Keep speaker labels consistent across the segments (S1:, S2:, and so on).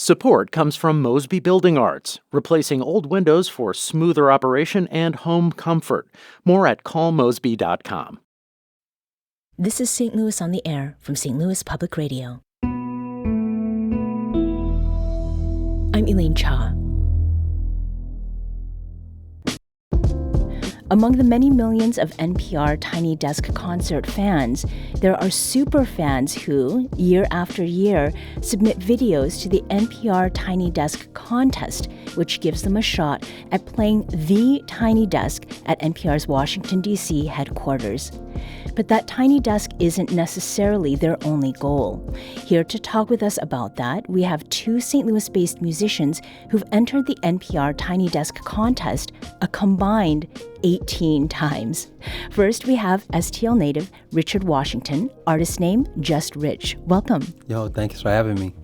S1: Support comes from Mosby Building Arts, replacing old windows for smoother operation and home comfort. More at callmosby.com.
S2: This is St. Louis on the Air from St. Louis Public Radio. I'm Elaine Cha. Among the many millions of NPR Tiny Desk concert fans, there are super fans who, year after year, submit videos to the NPR Tiny Desk contest, which gives them a shot at playing the Tiny Desk at NPR's Washington, D.C. headquarters. But that tiny desk isn't necessarily their only goal. Here to talk with us about that, we have two St. Louis-based musicians who've entered the NPR Tiny Desk contest a combined 18 times. First, we have STL native Richard Washington, artist name Just Rich. Welcome.
S3: Yo, thanks for having me.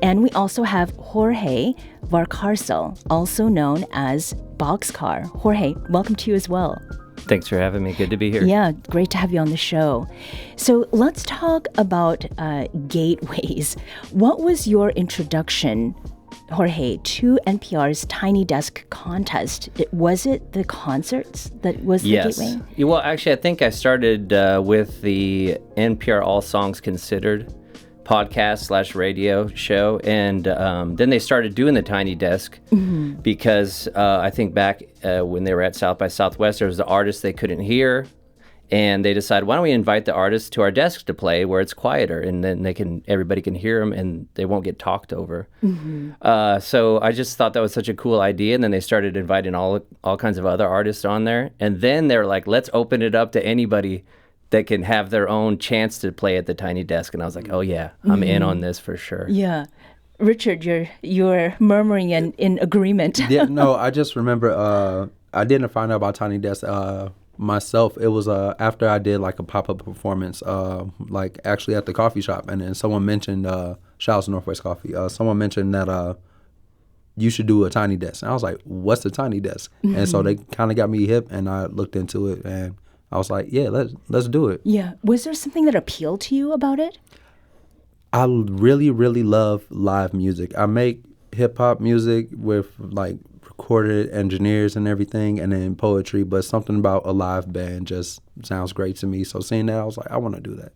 S2: And we also have Jorge Valcárcel, also known as Boxcar. Jorge, welcome to you as well.
S4: Thanks for having me. Good to be here.
S2: Yeah, great to have you on the show. So let's talk about gateways. What was your introduction, Jorge, to NPR's Tiny Desk contest? Was it the concerts that was the gateway?
S4: Yes. Well, actually, I think I started with the NPR All Songs Considered podcast/radio show, and then they started doing the Tiny Desk because I think back when they were at South by Southwest, there was the artist they couldn't hear, and they decided, why don't we invite the artists to our desk to play where it's quieter, and then everybody can hear them and they won't get talked over. So I just thought that was such a cool idea, and then they started inviting all kinds of other artists on there, and then they were like, let's open it up to anybody that can have their own chance to play at the Tiny Desk. And I was like, oh yeah, I'm in on this for sure.
S2: Yeah. Richard, you're murmuring in agreement.
S3: Yeah, no, I just remember I didn't find out about Tiny Desk myself. It was after I did like a pop-up performance, like actually at the coffee shop. And then someone mentioned, shout out to Northwest Coffee, someone mentioned that you should do a Tiny Desk. And I was like, what's a Tiny Desk? And so they kind of got me hip, and I looked into it, and I was like, yeah, let's do it.
S2: Yeah. Was there something that appealed to you about it?
S3: I really, really love live music. I make hip-hop music with like recorded engineers and everything, and then poetry, but something about a live band just sounds great to me. So seeing that, I was like, I want to do that.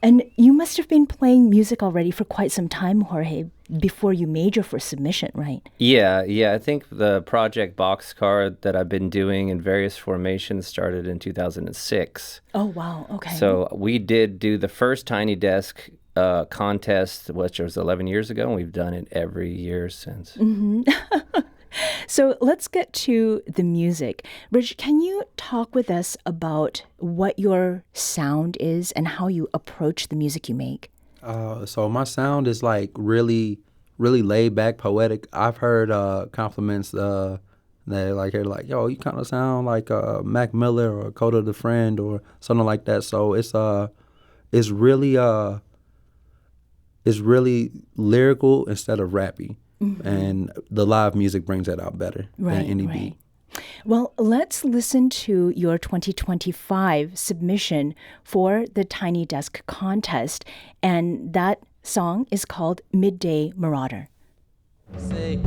S2: And you must have been playing music already for quite some time, Jorge, before you made your first submission, right?
S4: Yeah. I think the project Boxcar that I've been doing in various formations started in 2006.
S2: Oh, wow. Okay.
S4: So we did do the first Tiny Desk contest, which was 11 years ago, and we've done it every year since.
S2: So let's get to the music. Rich, can you talk with us about what your sound is and how you approach the music you make?
S3: So my sound is like really, really laid back, poetic. I've heard compliments that they're like, yo, you kind of sound like Mac Miller or Coda the Friend or something like that. So it's really lyrical instead of rappy. And the live music brings that out better than any beat.
S2: Well, let's listen to your 2025 submission for the Tiny Desk contest. And that song is called Midday Marauder.
S5: Say,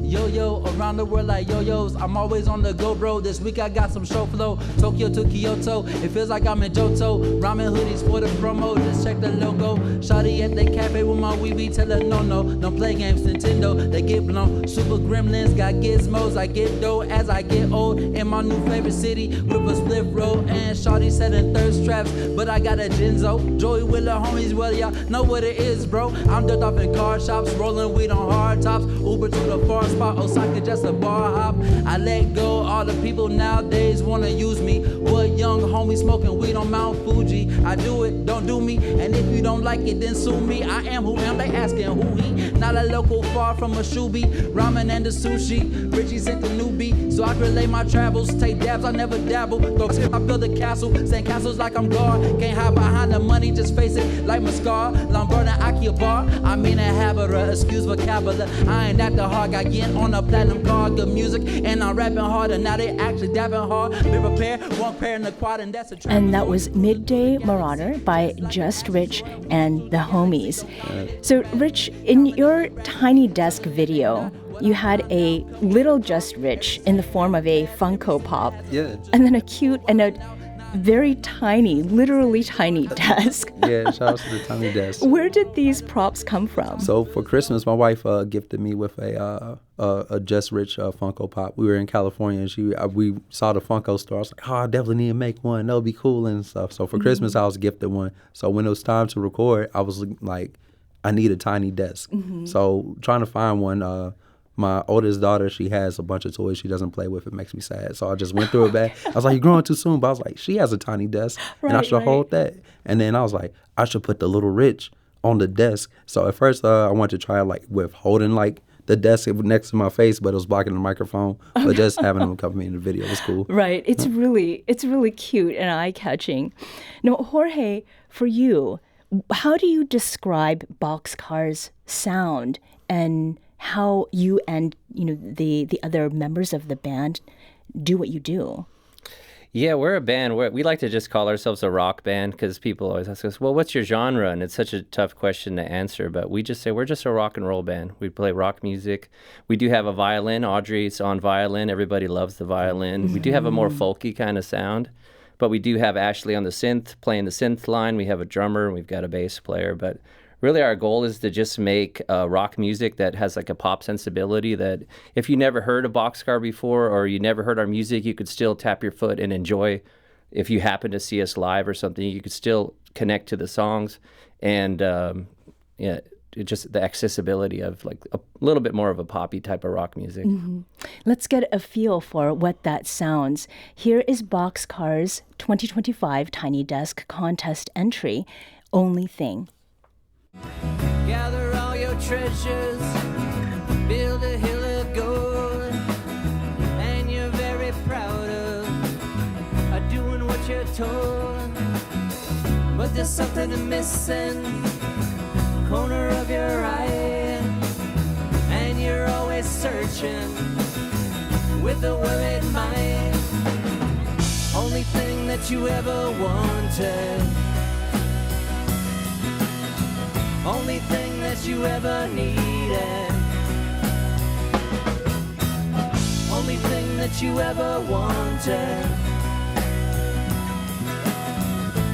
S5: yo, around the world like yo-yos. I'm always on the go, bro. This week I got some show flow. Tokyo to Kyoto. It feels like I'm in Johto. Ramen hoodies for the promo. Just check the logo. Shawty at the cafe with my wee tell her no. Don't play games, Nintendo. They get blown. Super gremlins got gizmos. I get dough as I get old. In my new favorite city with a split road. And Shawty setting thirst traps. But I got a Genzo. Joey with the homies. Well, y'all know what it is, bro. I'm dirt off in car shops. Rolling weed on hard tops. Uber to the far spot, Osaka just a bar hop. I let go, all the people nowadays wanna use me. What young homie smoking weed on Mount Fuji? I do it, don't do me, and if you don't like it, then sue me. I am who am, they asking who he. Not a local far from a shoebie. Ramen and the sushi, Richie sent the newbie. So I relay my travels, take dabs, I never dabble. Throw tip, I build a castle, sand castles like I'm guard. Can't hide behind the money, just face it like my scar. Lombard and Akihabara, I mean a habera, excuse vocabulary. I ain't that the hard, got yin on a platinum card. Good music, and I'm rapping harder. Now they actually dapping hard. Be prepared, one pair in the quad, and that's a trap.
S2: And that was Midday Marauder by Just Rich and the Homies. So, Rich, in your Tiny Desk video, you had a little Just Rich in the form of a Funko Pop.
S3: Yeah.
S2: And then a cute and a very tiny, literally tiny desk.
S3: Yeah, shout out to the Tiny Desk.
S2: Where did these props come from?
S3: So for Christmas, my wife gifted me with a Just Rich Funko Pop. We were in California, and we saw the Funko store. I was like, oh, I definitely need to make one. That'll be cool and stuff. So for Christmas, I was gifted one. So when it was time to record, I was like, I need a tiny desk. So trying to find one. My oldest daughter, she has a bunch of toys she doesn't play with. It makes me sad. So I just went through it bag. I was like, you're growing too soon. But I was like, she has a tiny desk, and I should hold that. And then I was like, I should put the little Rich on the desk. So at first, I wanted to try like with holding like the desk next to my face, but it was blocking the microphone. But just having them accompany in the video was cool.
S2: Right. It's really cute and eye-catching. Now, Jorge, for you, how do you describe Boxcar's sound and how you and the other members of the band do what you do?
S4: Yeah, we're a band. We like to just call ourselves a rock band because people always ask us, well, what's your genre? And it's such a tough question to answer, but we just say we're just a rock and roll band. We play rock music. We do have a violin. Audrey's on violin. Everybody loves the violin. We do have a more folky kind of sound, but we do have Ashley on the synth, playing the synth line. We have a drummer, and we've got a bass player, but really, our goal is to just make rock music that has like a pop sensibility that if you never heard of Boxcar before or you never heard our music, you could still tap your foot and enjoy. If you happen to see us live or something, you could still connect to the songs. And just the accessibility of like a little bit more of a poppy type of rock music.
S2: Let's get a feel for what that sounds. Here is Boxcar's 2025 Tiny Desk Contest entry, Only Thing.
S6: Gather all your treasures, build a hill of gold, and you're very proud of doing what you're told. But there's something missing, corner of your eye, and you're always searching with a worried mind. Only thing that you ever wanted, only thing that you ever needed, only thing that you ever wanted,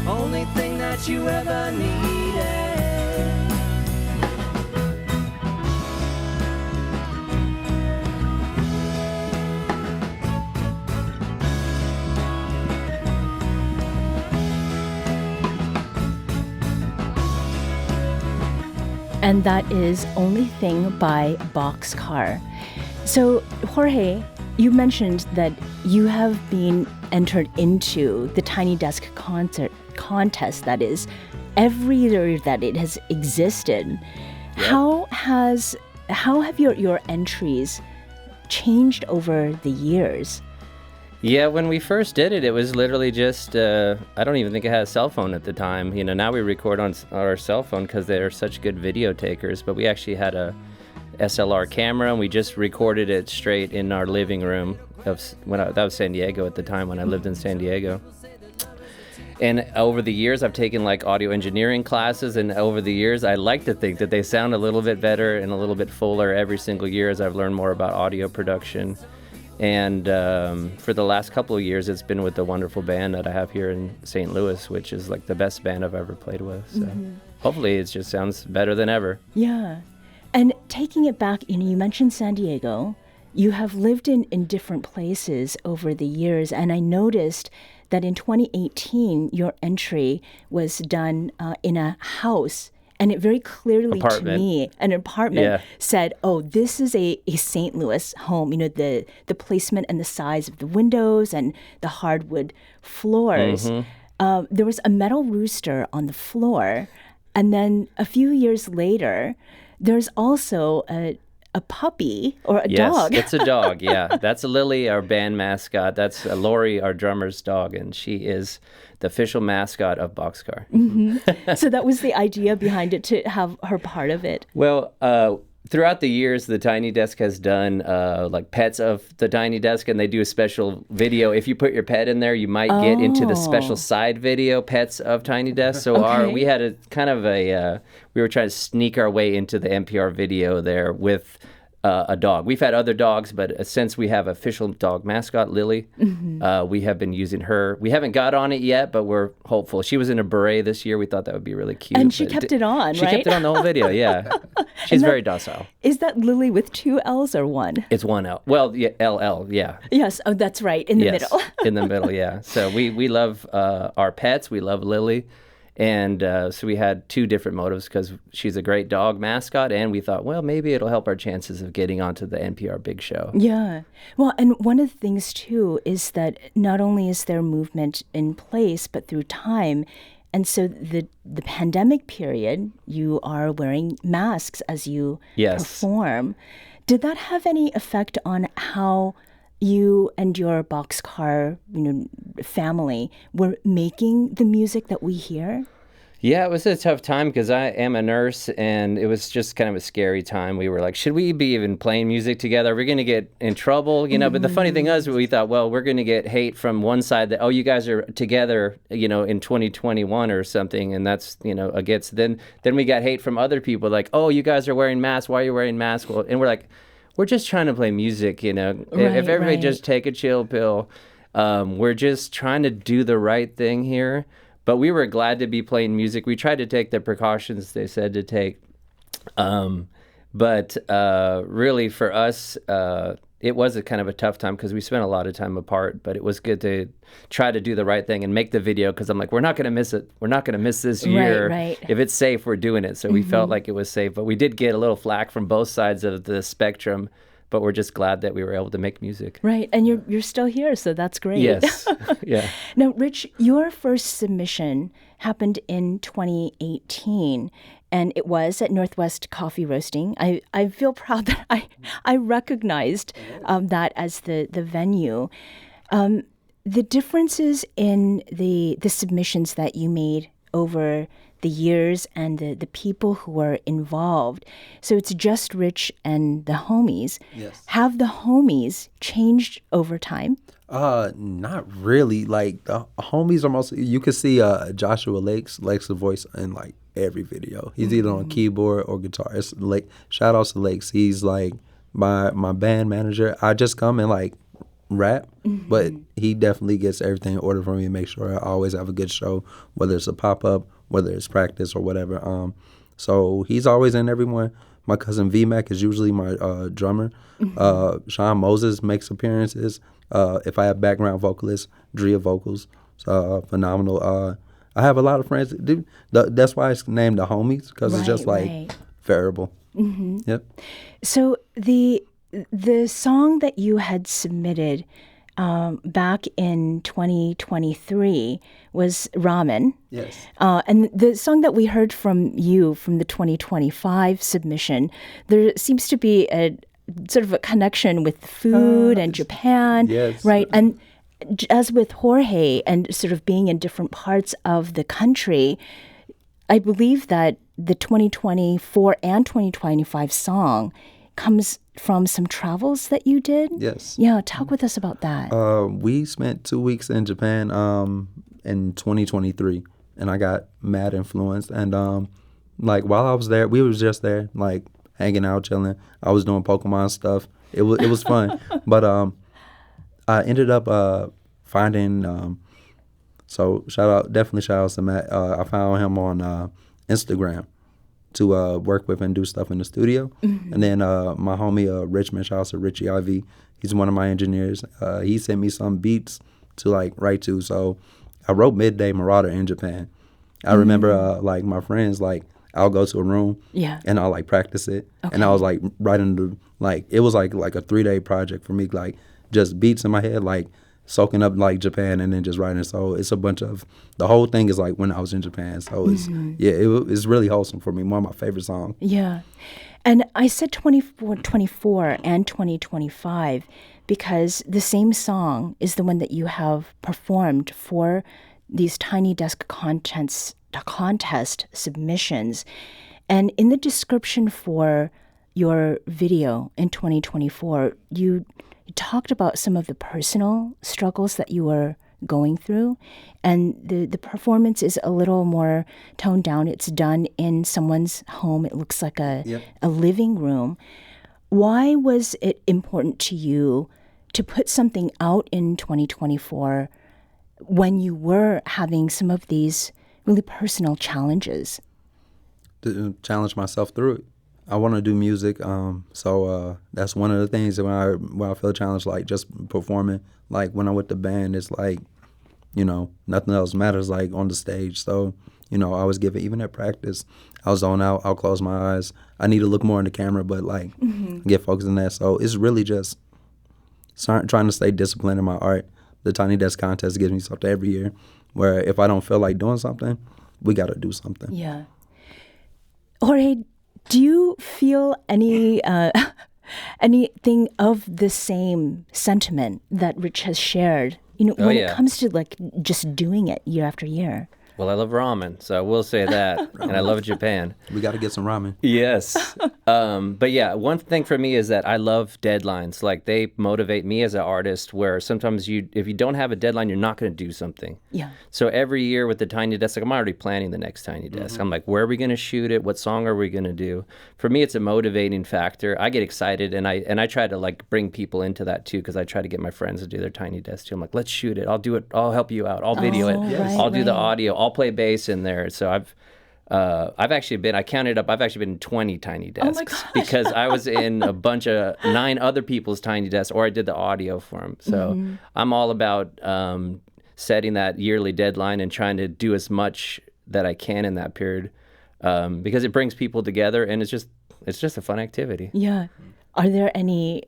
S6: only thing that you ever needed.
S2: And that is Only Thing by Boxcar. So, Jorge, you mentioned that you have been entered into the Tiny Desk contest, that is, every year that it has existed. Yep. How have your entries changed over the years?
S4: Yeah, when we first did it, it was literally just, I don't even think I had a cell phone at the time. Now we record on our cell phone because they're such good video takers, but we actually had a SLR camera, and we just recorded it straight in our living room. That was San Diego at the time when I lived in San Diego. And over the years, I've taken like audio engineering classes, and over the years, I like to think that they sound a little bit better and a little bit fuller every single year as I've learned more about audio production. And for the last couple of years, it's been with the wonderful band that I have here in St. Louis, which is like the best band I've ever played with. So hopefully it just sounds better than ever.
S2: Yeah. And taking it back, you mentioned San Diego. You have lived in different places over the years, and I noticed that in 2018, your entry was done in a house. And it very clearly to me, an apartment, said, oh, this is a St. Louis home. The placement and the size of the windows and the hardwood floors. There was a metal rooster on the floor. And then a few years later, there's also a puppy or a dog.
S4: Yes, it's a dog, yeah. That's Lily, our band mascot. That's Lori, our drummer's dog, and she is the official mascot of Boxcar.
S2: So that was the idea behind it, to have her part of it.
S4: Well, throughout the years, the Tiny Desk has done like pets of the Tiny Desk, and they do a special video. If you put your pet in there, you might get into the special side video, pets of Tiny Desk. So we had a kind of we were trying to sneak our way into the NPR video there with a dog. We've had other dogs, but since we have official dog mascot, Lily, we have been using her. We haven't got on it yet, but we're hopeful. She was in a beret this year. We thought that would be really cute.
S2: And she kept it on,
S4: She
S2: right?
S4: kept it on the whole video, yeah. She's very docile.
S2: Is that Lily with 2 L's or 1?
S4: It's 1 L. Well, yeah, LL, yeah.
S2: Yes. Oh, that's right. In the
S4: Yes,
S2: middle.
S4: in the middle, yeah. So we love our pets. We love Lily. And so we had 2 different motives because she's a great dog mascot, and we thought, well, maybe it'll help our chances of getting onto the NPR Big Show.
S2: Yeah. Well, and one of the things, too, is that not only is there movement in place, but through time. And so the pandemic period, you are wearing masks as you perform. Did that have any effect on how you and your Boxcar, family were making the music that we hear?
S4: Yeah, it was a tough time because I am a nurse, and it was just kind of a scary time. We were like, should we be even playing music together? Are we going to get in trouble? But the funny thing is, we thought, well, we're going to get hate from one side that, oh, you guys are together, in 2021 or something, and that's, against. Then we got hate from other people like, oh, you guys are wearing masks. Why are you wearing masks? Well, and we're like, we're just trying to play music, If everybody just take a chill pill, we're just trying to do the right thing here. But we were glad to be playing music. We tried to take the precautions they said to take. But really for us, it was a kind of a tough time because we spent a lot of time apart. But it was good to try to do the right thing and make the video because I'm like, we're not going to miss it. We're not going to miss this year.
S2: Right.
S4: If it's safe, we're doing it. So we felt like it was safe. But we did get a little flack from both sides of the spectrum. But we're just glad that we were able to make music.
S2: Right, and you're still here, so that's great.
S4: Yes, yeah.
S2: Now, Rich, your first submission happened in 2018, and it was at Northwest Coffee Roasting. I feel proud that I recognized that as the venue. The differences in the submissions that you made over the years and the people who were involved. So it's just Rich and the homies.
S3: Yes.
S2: Have the homies changed over time?
S3: Not really. Like the homies are mostly. You can see Joshua Lake's voice in like every video. He's either on keyboard or guitar. It's Lake. Shout outs to Lakes. He's like my band manager. I just come and like rap, but he definitely gets everything in order for me and make sure I always have a good show, whether it's a pop up, whether it's practice or whatever. So he's always in everyone. My cousin VMAC is usually my drummer. Sean Moses makes appearances. If I have background vocalists, Drea vocals, phenomenal. I have a lot of friends. Dude, that's why it's named the homies because it's just like variable. Yep.
S2: So the song that you had submitted back in 2023 was Ramen.
S3: Yes.
S2: And the song that we heard from you from the 2025 submission, there seems to be a sort of a connection with food and Japan.
S3: Yes.
S2: Right. And as with Jorge and sort of being in different parts of the country, I believe that the 2024 and 2025 song comes from some travels that you did.
S3: Yes.
S2: Yeah, talk with us about that.
S3: We spent 2 weeks in Japan in 2023, and I got mad influenced. And like while I was there, we was just there, like hanging out, chilling. I was doing Pokemon stuff. It was fun. But I ended up finding. So definitely shout out to Matt. I found him on Instagram to work with and do stuff in the studio. And then my homie Richmond, shout out to Richie IV. He's one of my engineers. He sent me some beats to like write to. So I wrote Midday Marauder in Japan. I remember like my friends, like I'll go to a room and I'll like practice it. Okay. And I was like writing it was like a 3-day project for me, like just beats in my head, like soaking up like Japan and then just writing. So it's a bunch of, the whole thing is like when I was in Japan. So it's, it's really wholesome for me. One of my favorite songs.
S2: Yeah. And I said 2024 and 2025 because the same song is the one that you have performed for these Tiny Desk contest submissions. And in the description for your video in 2024, you talked about some of the personal struggles that you were going through, and the performance is a little more toned down. It's done in someone's home. It looks like a living room. Why was it important to you to put something out in 2024 when you were having some of these really personal challenges?
S3: To challenge myself through it. I want to do music, so that's one of the things that when I feel challenged, like just performing. Like when I'm with the band, it's like, nothing else matters like on the stage. So, I always give it, even at practice, I'll zone out, I'll close my eyes. I need to look more in the camera, but like get focused on that. So it's really just trying to stay disciplined in my art. The Tiny Desk contest gives me something every year where if I don't feel like doing something, we got to do something.
S2: Yeah. Jorge, do you feel anything of the same sentiment that Rich has shared? When it comes to like just doing it year after year.
S4: Well, I love ramen, so I will say that, and I love Japan.
S3: We got to get some ramen.
S4: Yes. But yeah, one thing for me is that I love deadlines. Like, they motivate me as an artist, where sometimes if you don't have a deadline, you're not going to do something.
S2: Yeah.
S4: So every year with the Tiny Desk, like, I'm already planning the next Tiny Desk. I'm like, where are we going to shoot it? What song are we going to do? For me, it's a motivating factor. I get excited, and I try to like bring people into that too, because I try to get my friends to do their Tiny Desk too. I'm like, let's shoot it. I'll do it. I'll help you out. I'll video it.
S2: Right,
S4: I'll do the audio. I'll play bass in there. So I've actually been, I counted up, I've actually been in 20 Tiny Desks because I was in a bunch of 9 other people's Tiny Desks, or I did the audio for them. So I'm all about setting that yearly deadline and trying to do as much that I can in that period, because it brings people together, and it's just a fun activity.
S2: Yeah. Are there any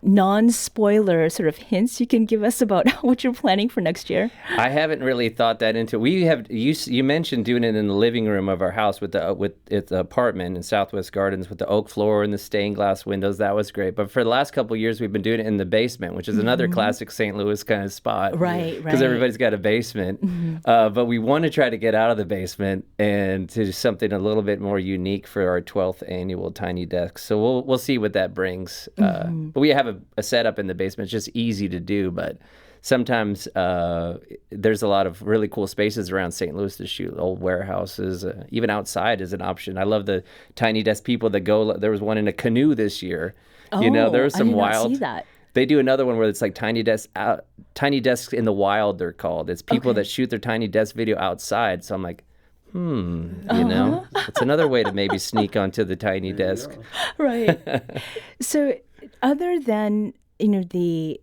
S2: non-spoiler sort of hints you can give us about what you're planning for next year?
S4: I haven't really thought that into. We have you mentioned doing it in the living room of our house with the apartment in Southwest Gardens with the oak floor and the stained glass windows. That was great. But for the last couple of years, we've been doing it in the basement, which is another classic St. Louis kind of spot.
S2: Right.
S4: Because everybody's got a basement. But we want to try to get out of the basement and to do something a little bit more unique for our 12th annual Tiny Desk. So we'll see what that brings. But we have a setup in the basement. It's just easy to do, but sometimes there's a lot of really cool spaces around St. Louis to shoot. Old warehouses, even outside is an option. I love the Tiny Desk people that go. There was one in a canoe this year. There was some wild.
S2: I did not see that.
S4: They do another one where it's like Tiny Desks in the wild. They're called. It's people that shoot their Tiny Desk video outside. So I'm like, it's another way to maybe sneak onto the Tiny Desk.
S2: Right. So, other than the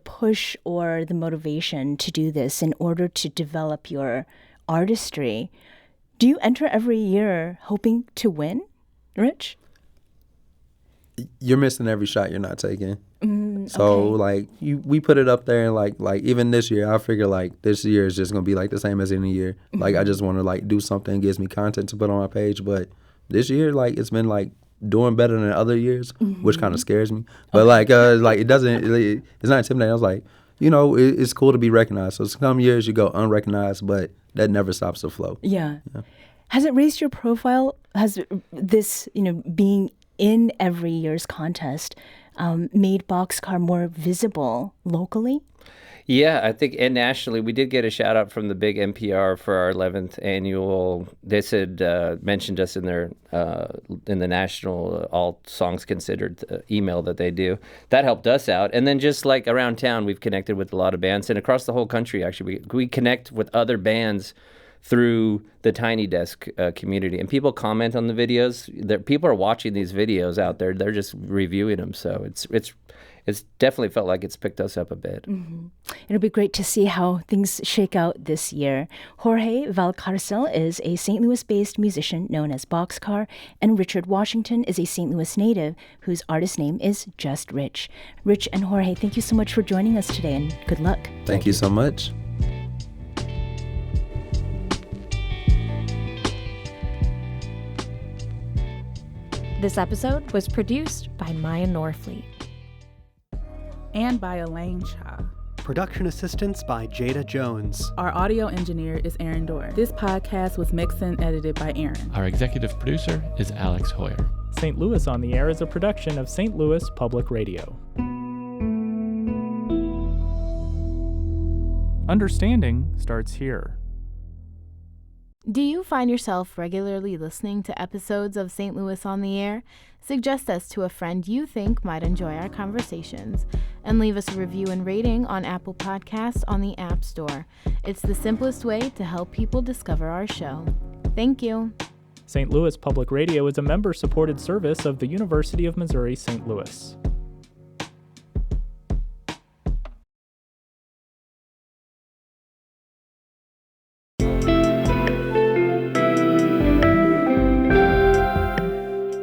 S2: push or the motivation to do this in order to develop your artistry, do you enter every year hoping to win, Rich?
S3: You're missing every shot you're not taking. So like we put it up there, and like even this year, I figure like this year is just gonna be like the same as any year. Like I just want to like do something that gives me content to put on my page. But this year, like it's been like doing better than other years, which kind of scares me. But like it doesn't, it's not intimidating. I was like, it's cool to be recognized. So some years you go unrecognized, but that never stops the flow.
S2: Yeah. Has it raised your profile? Has this, being in every year's contest made Boxcar more visible locally?
S4: Yeah, I think, and nationally, we did get a shout out from the big NPR for our 11th annual. They said, mentioned us in their, in the national All Songs Considered email that they do. That helped us out. And then just like around town, we've connected with a lot of bands, and across the whole country, actually, we connect with other bands through the Tiny Desk community, and people comment on the videos. People are watching these videos out there. They're just reviewing them. So it's definitely felt like it's picked us up a bit.
S2: It'll be great to see how things shake out this year. Jorge Valcárcel is a St. Louis-based musician known as Boxcar, and Richard Washington is a St. Louis native whose artist name is Just Rich. Rich and Jorge, thank you so much for joining us today, and good luck.
S3: Thank you so much.
S7: This episode was produced by Maya Norfleet.
S8: And by Elaine Shaw.
S9: Production assistance by Jada Jones.
S8: Our audio engineer is Aaron Dorr. This podcast was mixed and edited by Aaron.
S10: Our executive producer is Alex Hoyer. St. Louis on the Air is a production of St. Louis Public Radio. Understanding starts here.
S11: Do you find yourself regularly listening to episodes of St. Louis on the Air? Suggest us to a friend you think might enjoy our conversations, and leave us a review and rating on Apple Podcasts on the App Store. It's the simplest way to help people discover our show. Thank you.
S10: St. Louis Public Radio is a member-supported service of the University of Missouri St. Louis.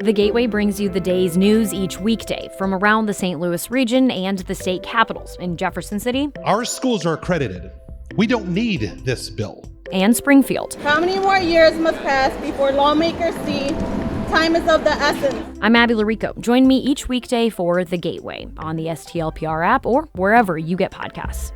S12: The Gateway brings you the day's news each weekday from around the St. Louis region and the state capitals in Jefferson City.
S13: Our schools are accredited. We don't need this bill.
S12: And Springfield.
S14: How many more years must pass before lawmakers see time is of the essence?
S12: I'm Abby Larico. Join me each weekday for The Gateway on the STLPR app or wherever you get podcasts.